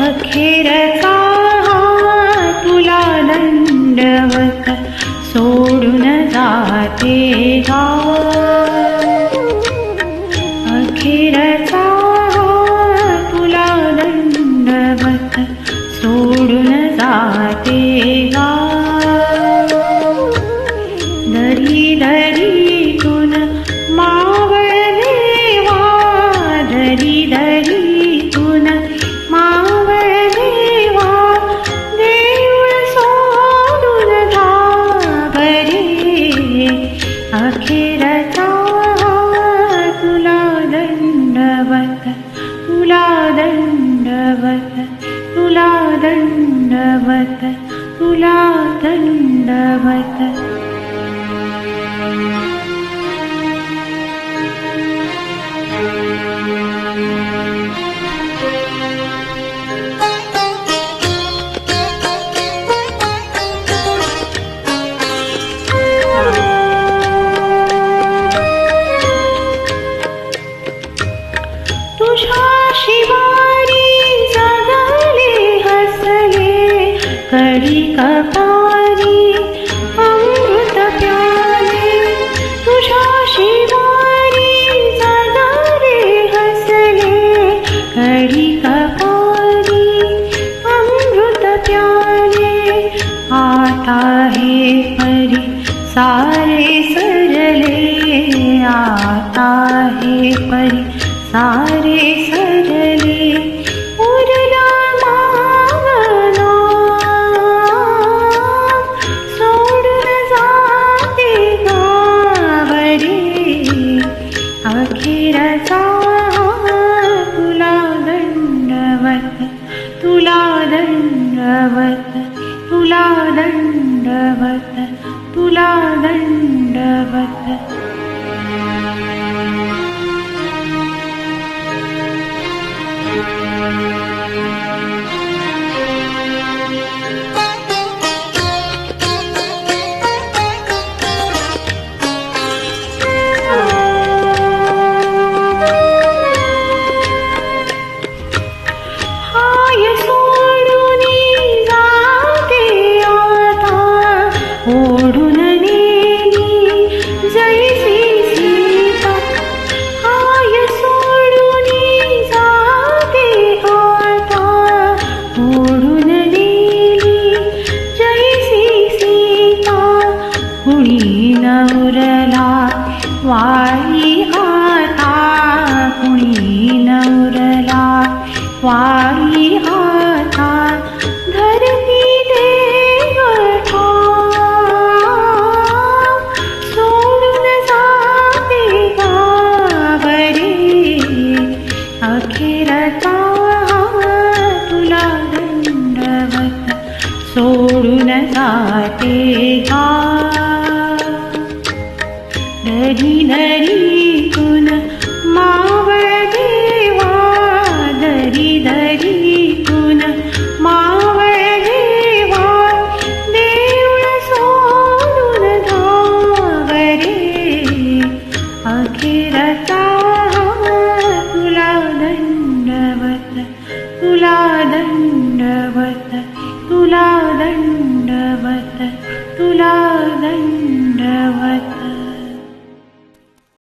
अखेरचा तुला दंडवत सोडून जाते गा. अखेरचा तुला दंडवत सोडून जाते गा. दरी दरीतून मावळदेवा, दरी दरीतून मावळदेवा, देऊळ सोडून घाबरे. अखेरचा तुला दंडवत, तुला दंडवत, तुला दंडवत, तुला दंडवत. तुझ्या शिवारी जगले हसले कडी कपारी अमृत प्याले. तुझ्या शिवारी जगले हसले कडी कपारी अमृत प्याले. आता हे परी सारे सरले, आता हे परी सारे सरले. उरला मागना सोडून जाते गावरे. अखेरचा तुला दंडवत, तुला दंडवत, तुला दंडवत, तुला दंडवत. हाय सोडूनी जाते आता ओढून नेली जैसी सीता. हाय सोडूनी जाते आता ओढून नेली जैसी सीता. कुणी नवरला वाळी आता, कुणी नवरला वाळी आता. धरती देवठा सोडून जाते गावरे. अखेरचा तुला दंडवत सोडून जाते गा. दरी दरीतून मावळदेवा, दरी दरीतून मावळदेवा, देऊळ सोडून धावरे. अखेरचा तुला दंडवत, तुला दंडवत, तुला दंडवत, तुला दंडवत.